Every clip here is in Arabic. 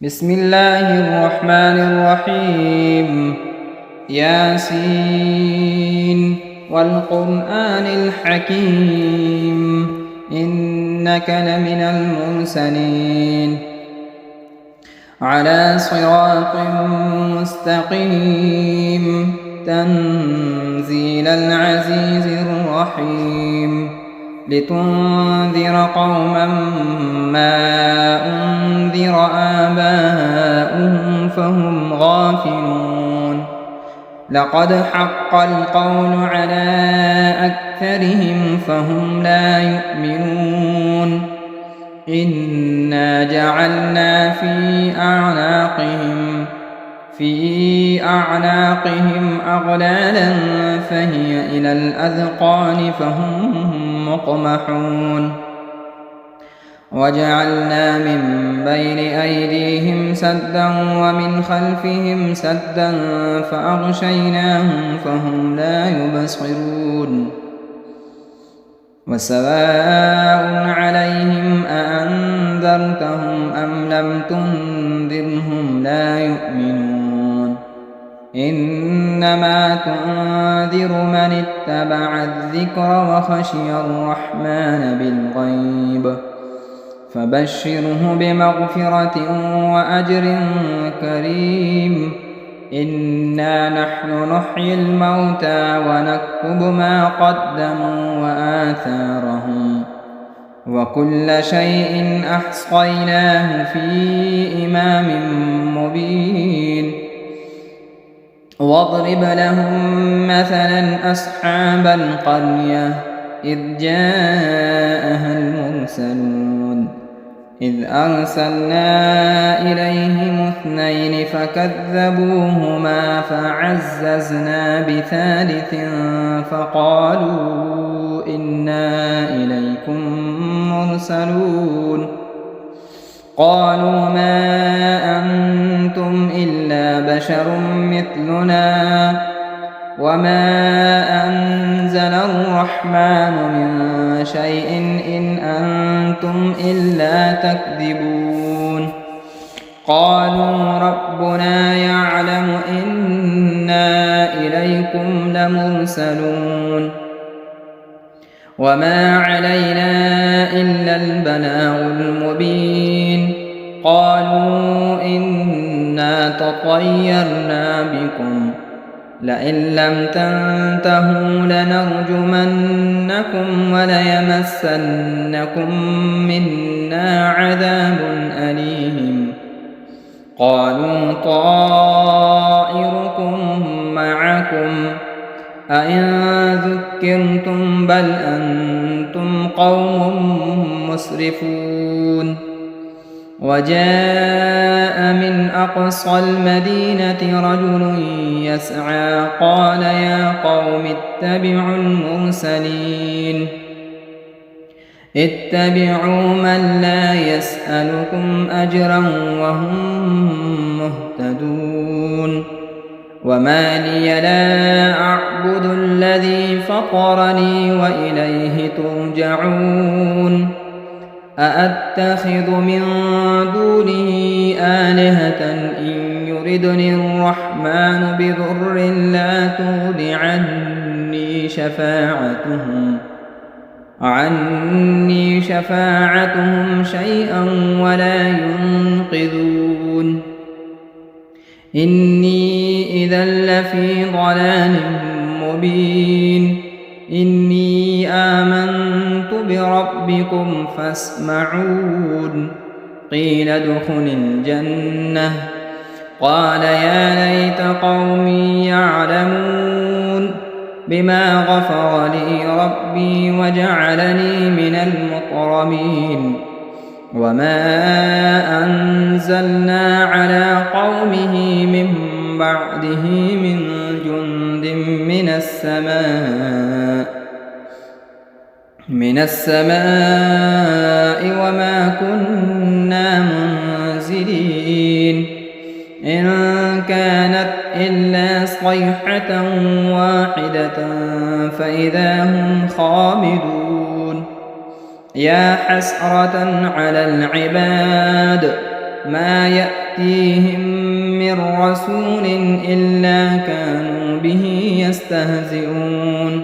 بسم الله الرحمن الرحيم. ياسين والقرآن الحكيم إنك لمن المرسلين على صراط مستقيم تنزيل العزيز الرحيم لتنذر قوما ما أنذر آباؤهم فهم غافلون لقد حق القول على أكثرهم فهم لا يؤمنون إنا جعلنا في أعناقهم أغلالا فهي إلى الأذقان فهم مقمحون وجعلنا من بين أيديهم سدا ومن خلفهم سدا فأغشيناهم فهم لا يبصرون وسواء عليهم أأنذرتهم أم لم تنذرهم لا يؤمنون إنما تنذر من اتبع الذكر وخشي الرحمن بالغيب فبشره بمغفرة وأجر كريم إنا نحن نحيي الموتى ونكتب ما قدموا وآثارهم وكل شيء أحصيناه في إمام مبين واضرب لهم مثلا أصحاب القرية إذ جاءها المرسلون إذ أرسلنا إليهم اثنين فكذبوهما فعززنا بثالث فقالوا إنا إليكم مرسلون قالوا ما أنتم إلا بشر مثلنا وما أنزل الرحمن من شيء إن أنتم إلا تكذبون قالوا ربنا يعلم إنا إليكم لمرسلون وما علينا إلا البلاغ المبين قالوا إنا تطيرنا بكم لئن لم تنتهوا لنرجمنكم وليمسنكم منا عذاب أليم قالوا طائركم معكم أئن ذكرتم بل أنتم قوم مسرفون وجاء من أقصى المدينة رجل يسعى قال يا قوم اتبعوا المرسلين اتبعوا من لا يسألكم أجرا وهم مهتدون وما لي لا أعبد الذي فطرني وإليه ترجعون أأتخذ من دونه آلهة إن يردني الرحمن بضر لا تغن عني شفاعتهم شيئا ولا ينقذون إني إذا لفي ضلال مبين إني آمنت بربكم فاسمعون قيل ادخل الجنة قال يا ليت قومي يعلمون بما غفر لي ربي وجعلني من المكرمين وما أنزلنا على قومه من بعده من جند من السماء وما كنا منزلين إن كانت إلا صيحة واحدة فإذا هم خامدون يا حسرة على العباد ما يأتيهم من رسول إلا كانوا به يستهزئون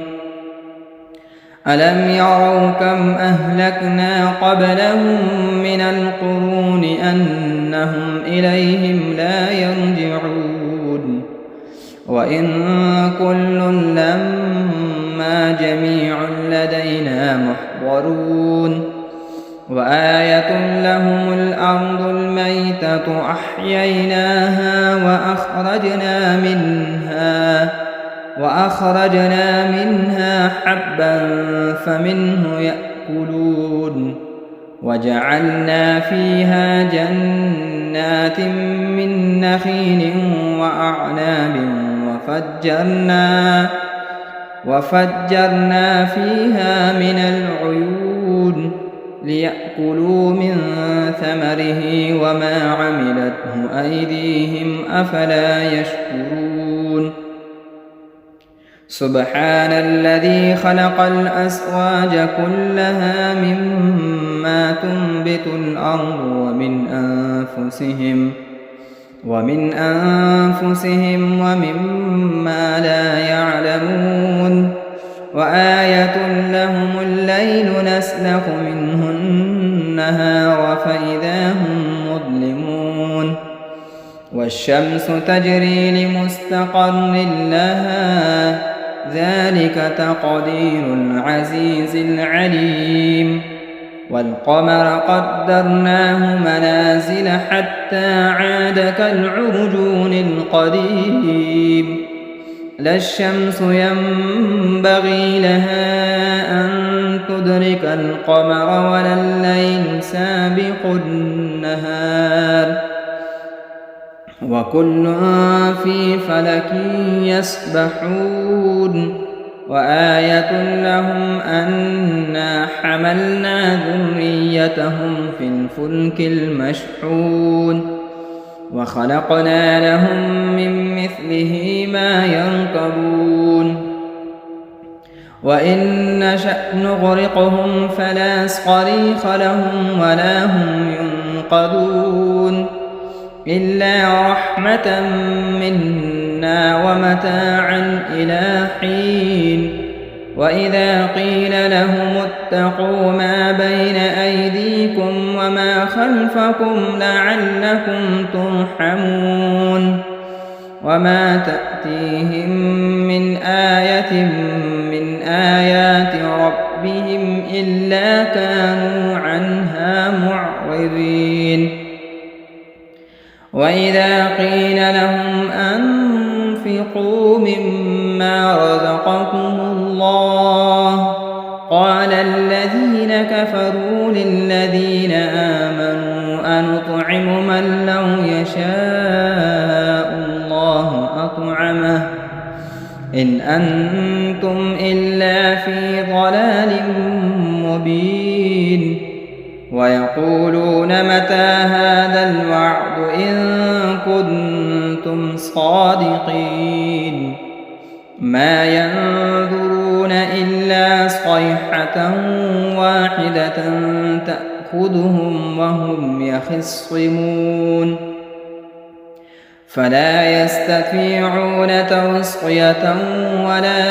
ألم يروا كم أهلكنا قبلهم من القرون أنهم إليهم لا يرجعون وإن كل لما جميع لدينا محضرون وآية لهم الأرض الميتة أحييناها وأخرجنا منها حبا فمنه يأكلون وجعلنا فيها جنات من نخيل وأعناب وفجرنا فيها من العيون ليأكلوا من ثمره وما عملته أيديهم أفلا يشكرون سبحان الذي خلق الأزواج كلها مما تنبت الأرض ومن أنفسهم ومما لا يعلمون وآية لهم الليل نسلخ منه النهار فإذا هم مظلمون والشمس تجري لمستقر لها ذلك تقدير العزيز العليم والقمر قدرناه منازل حتى عاد كالعرجون القديم لا الشمس ينبغي لها أن تدرك القمر ولا الليل سابق النهار وكل في فلك يسبحون وآية لهم أنا حملنا ذريتهم في الفلك المشحون وخلقنا لهم من مثله ما يركبون وإن نشأ نغرقهم فلا صريخ لهم ولا هم ينقذون إلا رحمة منا ومتاعا إلى حين وإذا قيل لهم اتقوا ما بين أيديكم وما خلفكم لعلكم ترحمون وما تأتيهم من آية من آيات ربهم إلا كانوا عنها معرضين وإذا قيل لهم أنفقوا مما رزقكم الله قال الذين كفروا للذين آمنوا أنطعم من لو يشاء الله أطعمه إن أنتم إلا في ضلال مبين ويقولون متى هذا الوعد إن كنتم صادقين ما ينظرون إلا صيحة واحدة تأخذهم وهم يخصمون فلا يستطيعون توصية ولا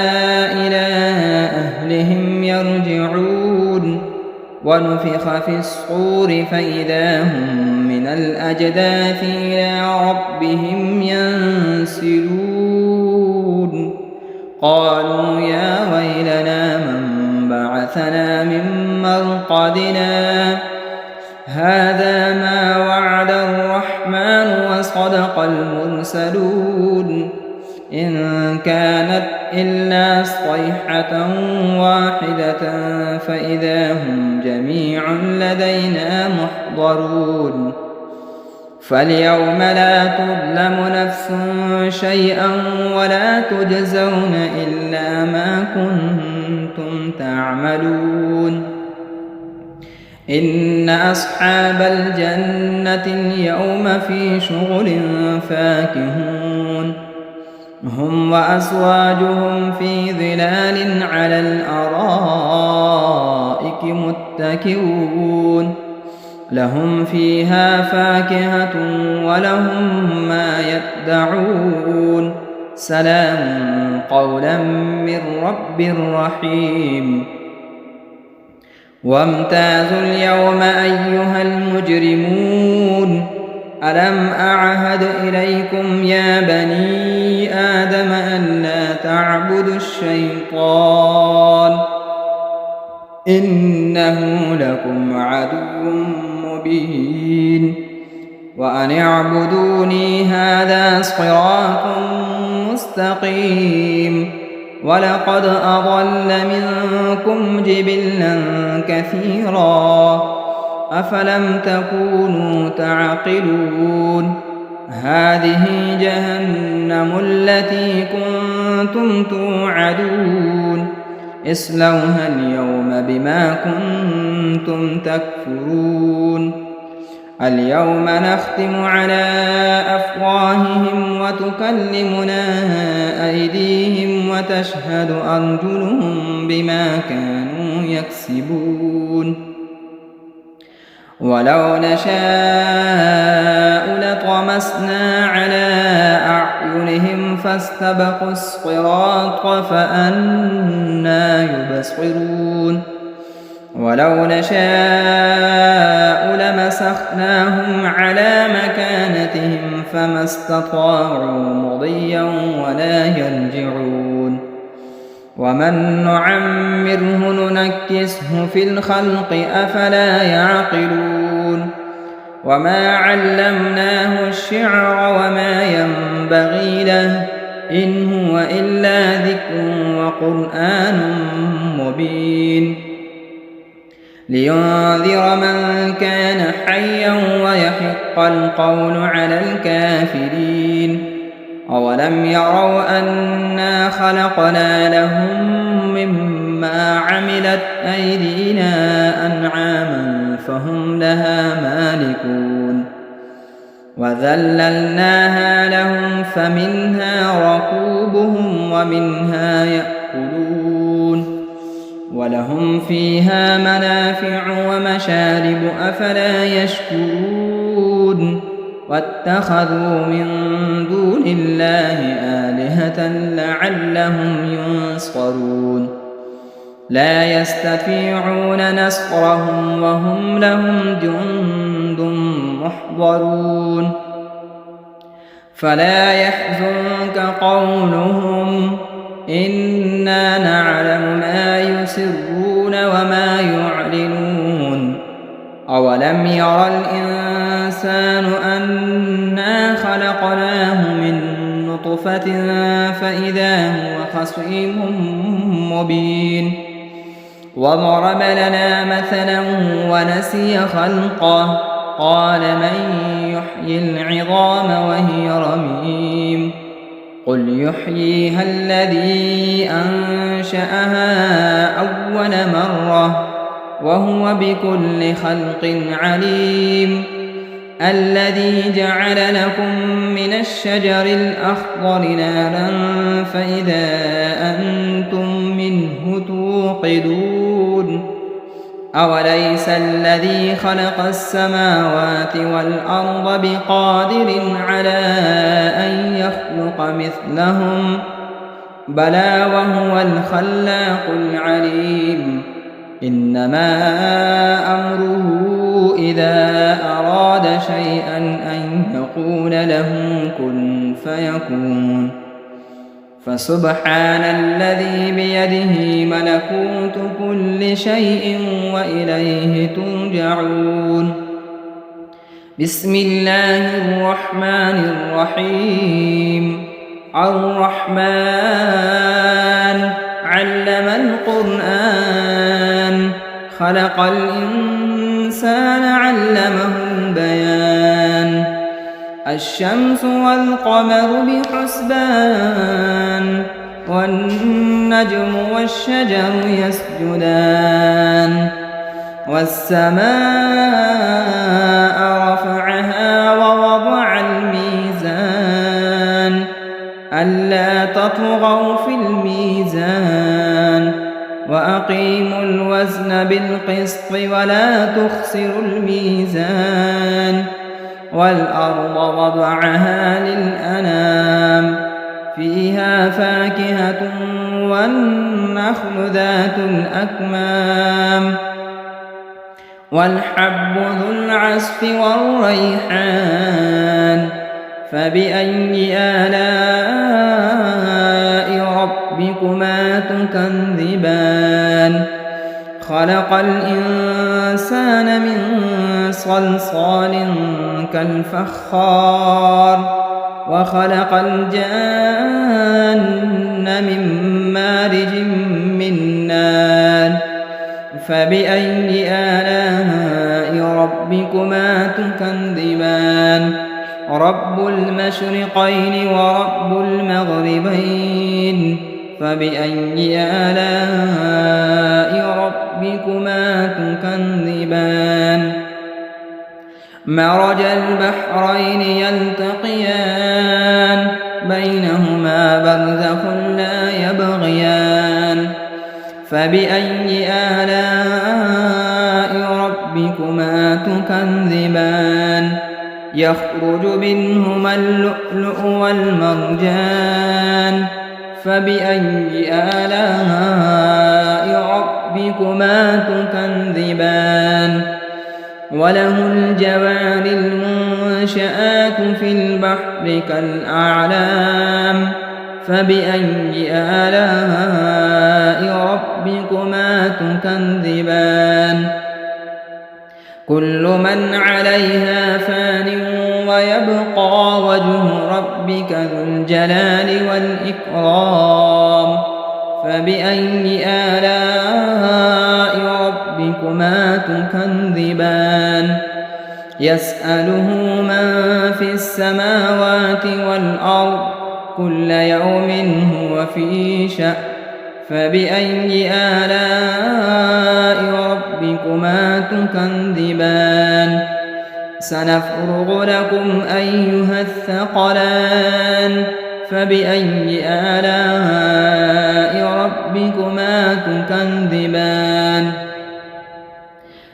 إلى أهلهم يرجعون ونفخ في الصور فإذا هم من الأجداث إلى ربهم ينسلون قالوا يا ويلنا من بعثنا من مرقدنا هذا ما وعد الرحمن وصدق المرسلون إن كانت إلا صيحة واحدة فإذا هم جميع لدينا محضرون فاليوم لا تظلم نفس شيئا ولا تجزون إلا ما كنتم تعملون إن أصحاب الجنة اليوم في شغل فاكهون هم وأزواجهم في ظلال على الأرائك متكئون لهم فيها فاكهة ولهم ما يدعون سلام قولا من رب رحيم وامتازوا اليوم أيها المجرمون ألم أعهد إليكم يا بني آدم أن لا تعبدوا الشيطان إنه لكم عدو مبين وأن اعبدوني هذا صراط مستقيم ولقد أضل منكم جبلا كثيرا أفلم تكونوا تعقلون هذه جهنم التي كنتم توعدون اصلوها اليوم بما كنتم تكفرون اليوم نختم على أفواههم وتكلمنا أيديهم وتشهد أرجلهم بما كانوا يكسبون ولو نشاء لطمسنا على أعينهم فاستبقوا الصراط فأنى يبصرون ولو نشاء لمسخناهم على مكانتهم فما استطاعوا مضيا ولا يرجعون ومن نعمره ننكسه في الخلق أفلا يعقلون وما علمناه الشعر وما ينبغي له إن هو إلا ذكر وقرآن مبين لينذر من كان حيا ويحق القول على الكافرين أولم يروا أنا خلقنا لهم مما عملت أيدينا أنعاما فهم لها مالكون وذللناها لهم فمنها ركوبهم ومنها يأكلون ولهم فيها منافع ومشارب أفلا يشكرون واتخذوا من دون الله آلهة لعلهم ينصرون لا يستطيعون نصرهم وهم لهم جند محضرون فلا يحزنك قولهم إنا نعلم ما يسرون وما يعلنون أولم ير الإنسان أنا خلقناه من نطفة فإذا هو خصيم مبين وضرب لنا مثلا ونسي خلقه قال من يحيي العظام وهي رميم قل يحييها الذي أنشأها أول مرة وهو بكل خلق عليم الذي جعل لكم من الشجر الأخضر نارا فإذا أنتم منه توقدون أوليس الذي خلق السماوات والأرض بقادر على أن يخلق مثلهم بلى وهو الخلاق العليم إنما أمره إذا أراد شيئا أن يقول له كن فيكون فسبحان الذي بيده ملكوت كل شيء وإليه ترجعون بسم الله الرحمن الرحيم الرحمن علم القرآن خلق الإنسان علمه البيان الشمس والقمر بحسبان والنجم والشجر يسجدان والسماء رفعها ووضع الميزان ألا تطغوا في الميزان وأقيموا الوزن بالقسط ولا تخسروا الميزان والأرض وضعها للأنام فيها فاكهة والنخل ذات الأكمام والحب ذو العصف والريحان فبأي آلاء ربكما تكذبان خلق الإنسان من صلصال كالفخار وخلق الجان من مارج من نار فبأي آلاء ربكما تكذبان رب المشرقين ورب المغربين فبأي آلاء ربكما تكذبان مرج البحرين يلتقيان بينهما برزخ لا يبغيان فبأي آلاء ربكما تكذبان يخرج منهما اللؤلؤ والمرجان فبأي آلاء ربكما تكذبان وله الجوار المنشآت في البحر كالأعلام فبأي آلاء ربكما تكذبان كل من عليها فان ويبقى وجه ربك ذو الجلال والإكرام فبأي آلاء ربكما تكذبان يسأله من في السماوات والأرض كل يوم هو في شأن فبأي آلاء ربكما تكذبان سنفرغ لكم أيها الثقلان فبأي آلاء ربكما تكذبان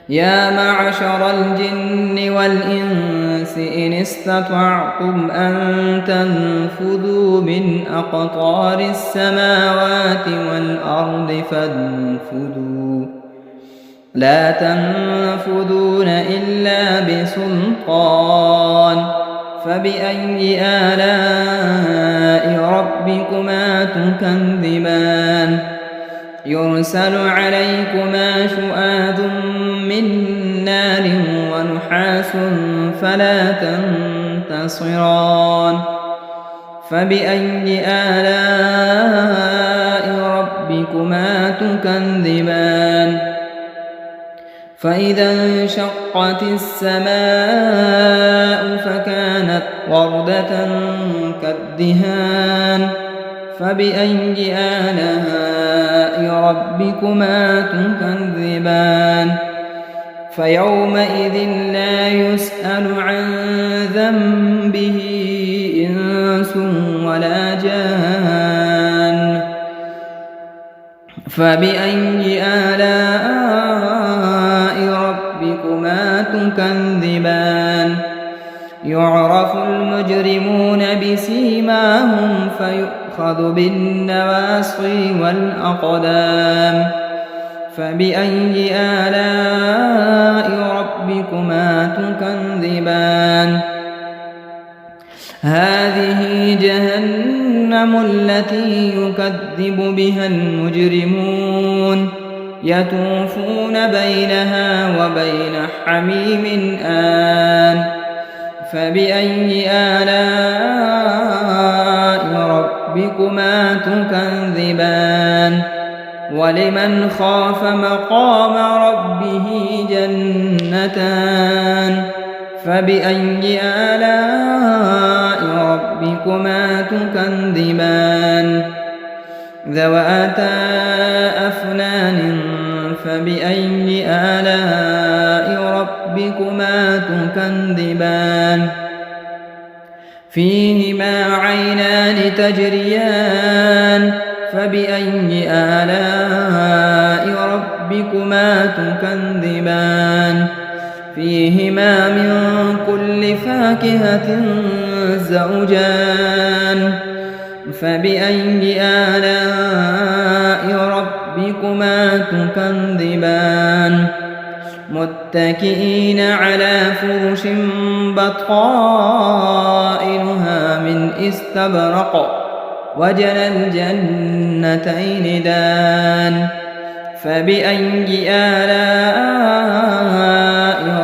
يا معشر الجن والإنس إن استطعتم أن تنفذوا من أقطار السماوات والأرض فانفذوا لا تنفذون إلا بسلطان فبأي آلاء ربكما تكذبان يرسل عليكما شؤاد من نار ونحاس فلا تنتصران فبأي آلاء ربكما تكذبان فإذا انشقت السماء فكانت وردة كالدهان فبأي آلاء ربكما تكذبان فيومئذ لا يسأل عن ذنبه إنس ولا جان فبأي آلاء ربكما تكذبان يعرف المجرمون بسيماهم فيؤخذ بالنواصي والأقدام فبأي آلاء ربكما تكذبان هذه جهنم التي يكذب بها المجرمون يطوفون بينها وبين حميم آن فبأي آلاء ربكما تكذبان ولمن خاف مقام ربه جنتان فبأي آلاء ربكما تكذبان ذواتا أفنان فبأي آلاء ربكما تكذبان فيهما عينان تجريان فبأي آلاء ربكما تكذبان فيهما من كل فاكهة زوجان فبأي آلاء ربكما تكذبان متكئين على فرش بطائنها من استبرق وجنى الجنتين دان فبأي آلاء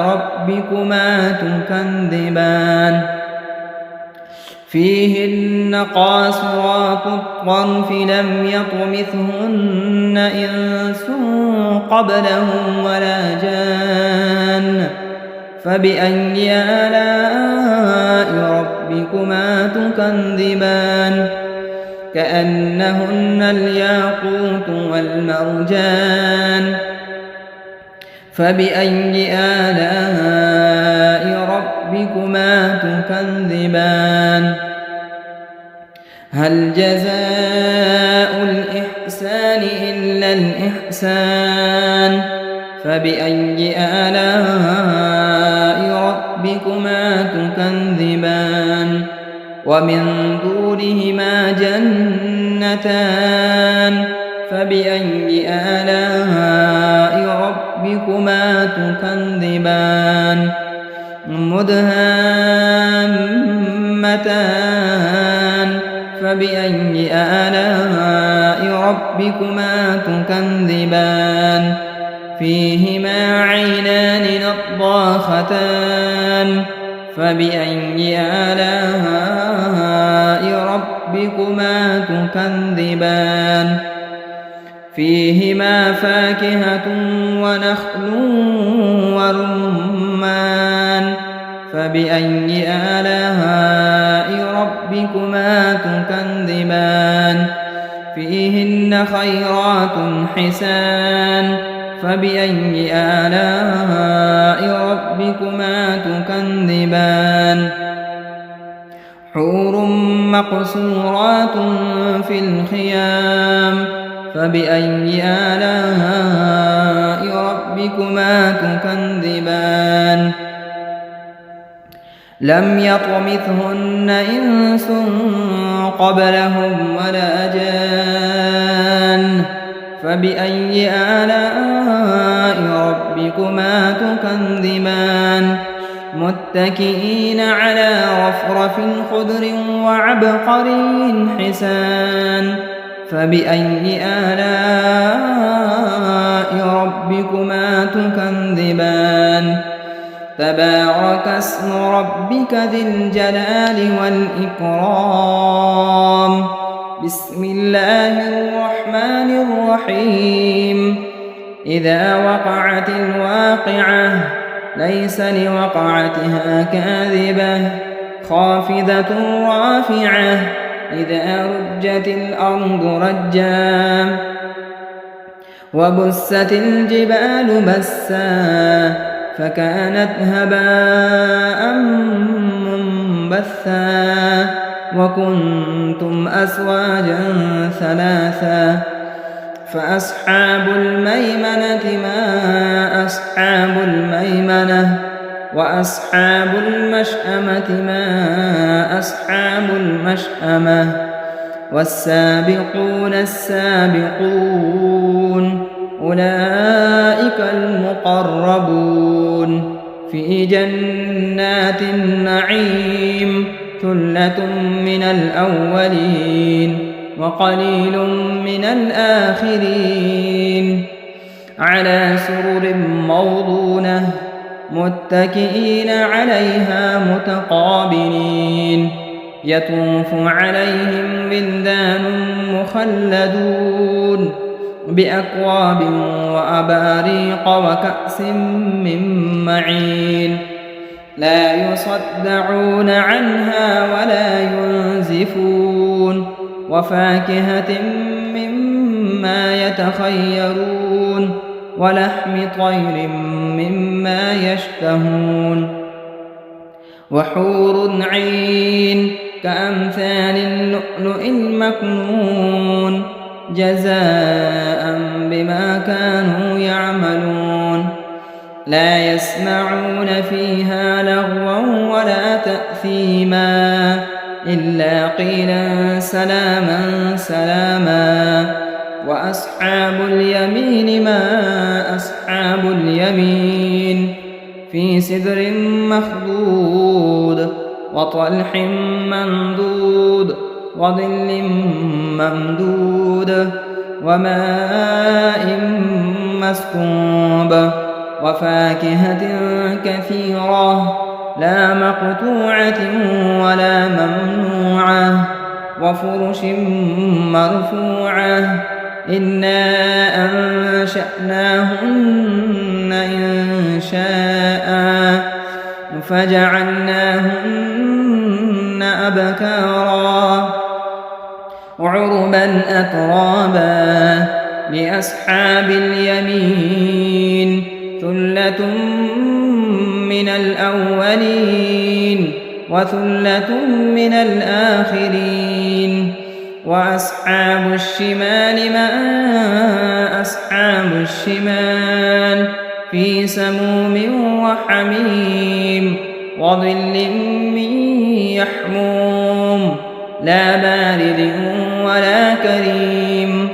ربكما تكذبان فيهن قاصرات الطرف لم يطمثهن إنس قبلهم ولا جان فبأي آلاء ربكما تكذبان كأنهن الياقوت والمرجان فبأي آلاء ربكما تكذبان هل جزاء الإحسان إلا الإحسان فبأي آلاء ربكما تكذبان ومن دونهما جنتان فبأي آلاء ربكما تكذبان مدهامتان فبأي آلاء ربكما تكذبان فيهما عينان نضاختان فبأي آلاء ربكما تكذبان فيهما فاكهة ونخل ورمان فبأي آلاء ربكما تكذبان فيهن خيرات حسان فبأي آلاء ربكما تكذبان حور مقصورات في الخيام فبأي آلاء ربكما تكذبان لم يطمثهن إنس قبلهم ولا جان فبأي آلاء ربكما تكذبان متكئين على رفرف خضر وعبقري حسان فبأي آلاء ربكما تكذبان تبارك اسم ربك ذي الجلال والإكرام بسم الله الرحمن الرحيم إذا وقعت الواقعة ليس لوقعتها كاذبة خافضة رافعة إذا رجت الأرض رجا وبست الجبال بسا فكانت هباء منبثا وكنتم أزواجا ثلاثا فأصحاب الميمنة ما أصحاب الميمنة وأصحاب المشأمة ما أصحاب المشأمة والسابقون السابقون أولئك المقربون في جنات النعيم ثلة من الأولين وقليل من الآخرين على سرر موضونة متكئين عليها متقابلين يطوف عليهم ولدان مخلدون بأكواب وأباريق وكأس من معين لا يصدعون عنها ولا ينزفون وفاكهة مما يتخيرون ولحم طير مما يشتهون وحور عين كأمثال اللؤلؤ المكنون جزاء بما كانوا يعملون لا يسمعون فيها لغوا ولا تأثيما إلا قيلا سلاما سلاما. وأصحاب اليمين ما أصحاب اليمين في سدر مخضود وطلح منضود وظل ممدود وماء مسكوب وفاكهة كثيرة لا مقطوعة ولا ممنوعة وفرش مرفوعة إنا أنشأناهن إنشاء فجعلناهن أبكارا عربا أترابا لأصحاب اليمين ثلة من الأولين وثلة من الآخرين. وأصحاب الشمال ما أصحاب الشمال في سموم وحميم وظل من يحموم لا بارد ولا كريم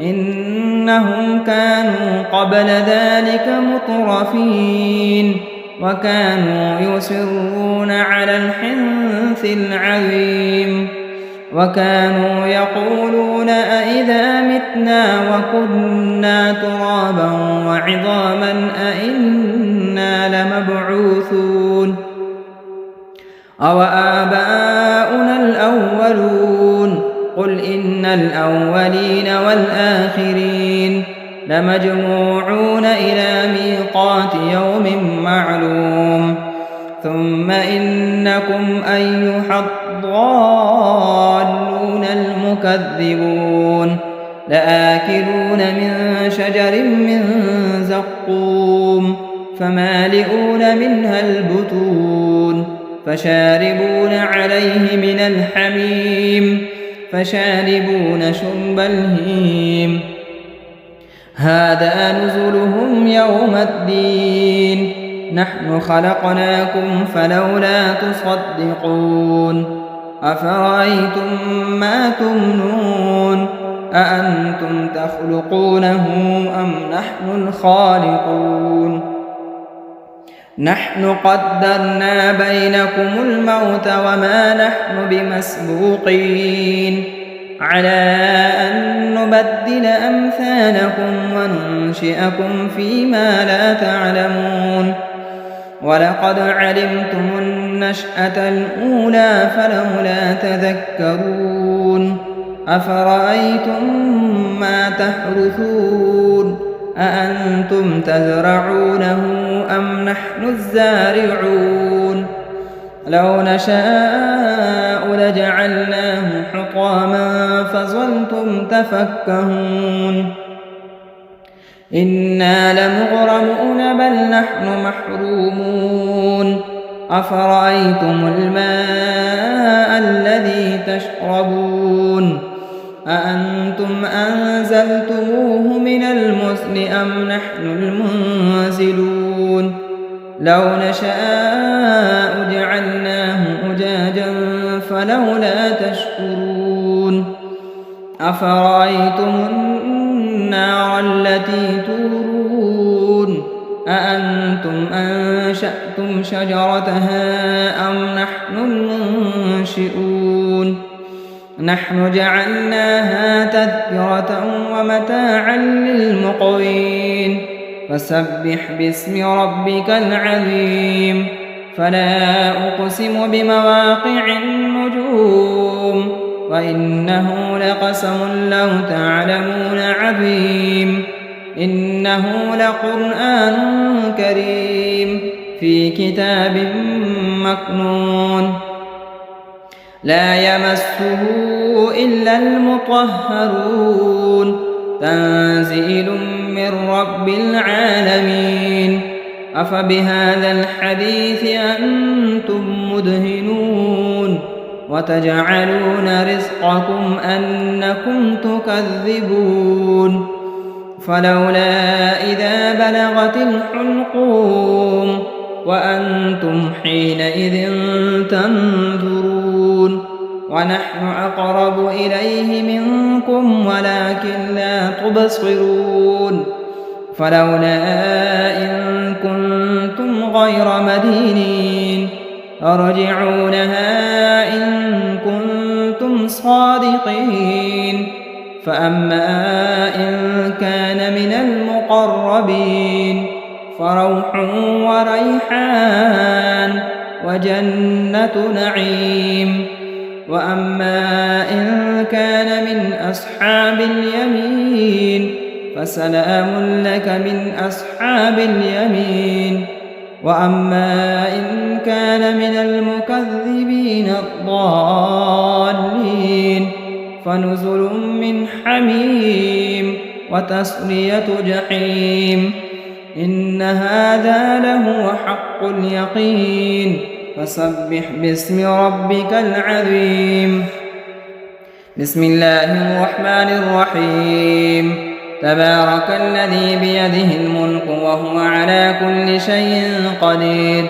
إنهم كانوا قبل ذلك مترفين وكانوا يصرون على الحنث العظيم وكانوا يقولون أئذا متنا وكنا ترابا وعظاما أئنا لمبعوثون أوآباؤنا الأولون قل إن الأولين والآخرين لمجموعون إلى ميقات يوم معلوم ثم إنكم أيها الضالون المكذبون لآكلون من شجر من زقوم فمالئون منها البطون فشاربون عليه من الحميم فشاربون شرب الهيم هذا نزلهم يوم الدين نحن خلقناكم فلولا تصدقون أفرأيتم ما تمنون أأنتم تخلقونه أم نحن الخالقون نحن قدرنا بينكم الموت وما نحن بمسبوقين على أن نبدل أمثالكم وننشئكم فيما لا تعلمون ولقد علمتم النشأة الأولى فلولا تذكرون أفرأيتم ما تحرثون أأنتم تزرعونه أم نحن الزارعون لو نشاء لجعلناه حطاما فظلتم تفكهون إنا لمغرمون بل نحن محرومون أفرأيتم الماء الذي تشربون أأنتم أنزلتموه من المزن أم نحن المنزلون لو نشاء جعلناه أجاجا فلولا تشكرون أفرأيتم النار التي تورون أأنتم أنشأتم شجرتها أم نحن المنشئون نحن جعلناها تذكرة ومتاعا للمقوين فسبح باسم ربك العظيم فلا أقسم بمواقع النجوم وإنه لقسم لو تعلمون عظيم إنه لقرآن كريم في كتاب مكنون لا يمسه إلا المطهرون تنزيل من رب العالمين أفبهذا الحديث أنتم مدهنون وتجعلون رزقكم أنكم تكذبون فلولا إذا بلغت الحلقوم وأنتم حينئذ تنظرون ونحن أقرب إليه منكم ولكن لا تبصرون فلولا إن كنتم غير مدينين ترجعونها إن كنتم صادقين فأما إن كان من المقربين فروح وريحان وجنة نعيم وأما إن كان من أصحاب اليمين فسلام لك من أصحاب اليمين وأما إن كان من المكذبين الضالين فنزل من حميم وتصلية جحيم إن هذا لهو حق اليقين فسبح باسم ربك العظيم بسم الله الرحمن الرحيم تبارك الذي بيده الملك وهو على كل شيء قدير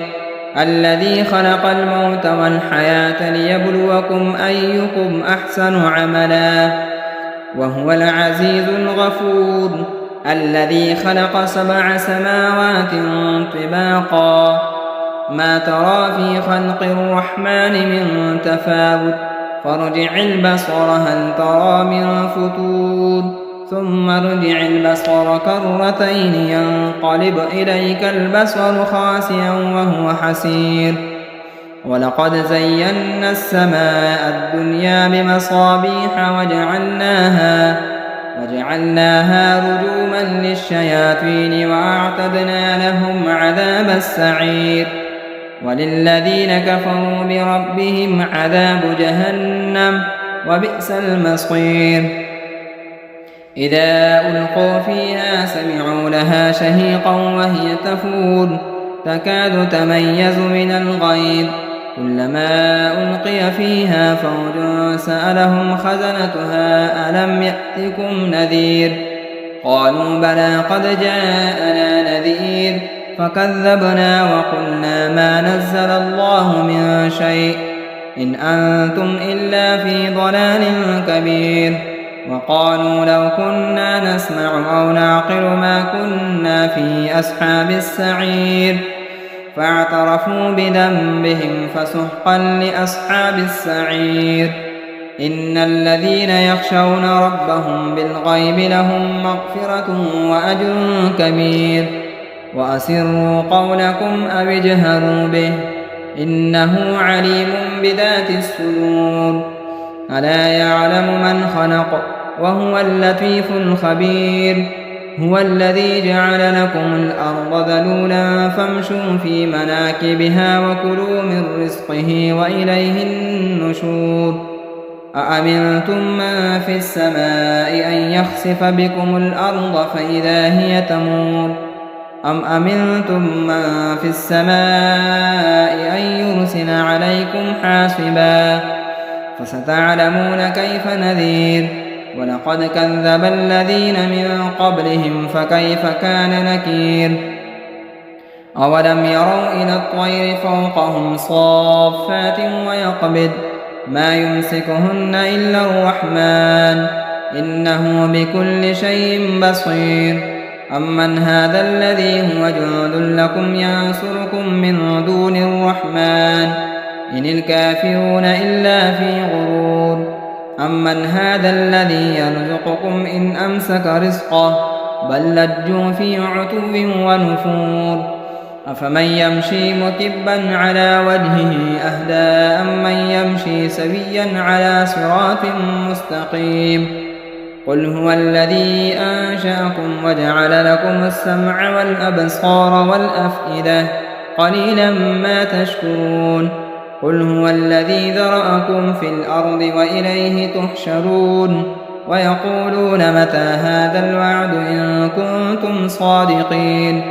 الذي خلق الموت والحياة ليبلوكم أيكم أحسن عملا وهو العزيز الغفور الذي خلق 7 سماوات طباقا ما ترى في خلق الرحمن من تفاوت فارجع البصر هل ترى من فتور ثم ارجع البصر كرتين ينقلب إليك البصر خاسئا وهو حسير ولقد زينا السماء الدنيا بمصابيح وجعلناها رجوما للشياطين وأعتدنا لهم عذاب السعير وللذين كفروا بربهم عذاب جهنم وبئس المصير إذا ألقوا فيها سمعوا لها شهيقا وهي تفور تكاد تميز من الغيظ كلما ألقي فيها فوج سألهم خزنتها ألم يأتكم نذير قالوا بلى قد جاءنا نذير فكذبنا وقلنا ما نزل الله من شيء إن أنتم إلا في ضلال كبير وقالوا لو كنا نسمع أو نعقل ما كنا في أصحاب السعير فاعترفوا بذنبهم فسحقا لأصحاب السعير إن الذين يخشون ربهم بالغيب لهم مغفرة وأجر كبير وأسروا قولكم أو اجهروا به إنه عليم بذات الصدور ألا يعلم من خلق وهو اللطيف الخبير هو الذي جعل لكم الأرض ذلولا فامشوا في مناكبها وكلوا من رزقه وإليه النشور أأمنتم من في السماء أن يخسف بكم الأرض فإذا هي تمور أم أمنتم من في السماء أن يرسل عليكم حاصبا فستعلمون كيف نذير ولقد كذب الذين من قبلهم فكيف كان نكير أولم يروا إلى الطير فوقهم صافات ويقبض ما يمسكهن إلا الرحمن إنه بكل شيء بصير أمن هذا الذي هو جند لكم ينصركم من دون الرحمن إن الكافرون إلا في غرور أمن هذا الذي يرزقكم إن أمسك رزقه بل لجوا في عتو ونفور أفمن يمشي مكبا على وجهه أهدى أمن يمشي سويا على صراط مستقيم قل هو الذي أنشأكم وجعل لكم السمع والأبصار والأفئدة قليلا ما تشكرون قل هو الذي ذرأكم في الأرض وإليه تحشرون ويقولون متى هذا الوعد إن كنتم صادقين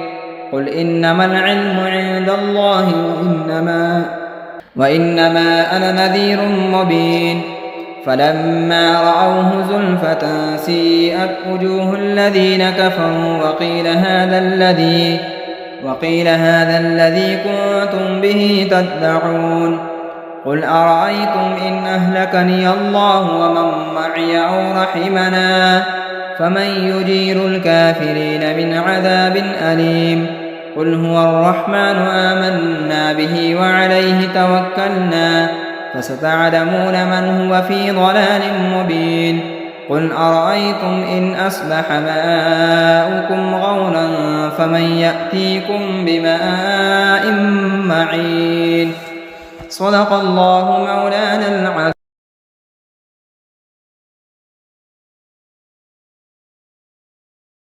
قل إنما العلم عند الله وإنما أنا نذير مبين فلما رأوه زلفة سيئت وجوه الذين كفروا وقيل هذا الذي كنتم به تدعون قل أرأيتم إن أهلكني الله ومن معي أو رحمنا فمن يجير الكافرين من عذاب أليم قل هو الرحمن آمنا به وعليه توكلنا فستعلمون من هو في ضلال مبين قل أرأيتم إن أصبح ماؤكم غورا فمن يأتيكم بماء معين صدق الله مولانا العظيم.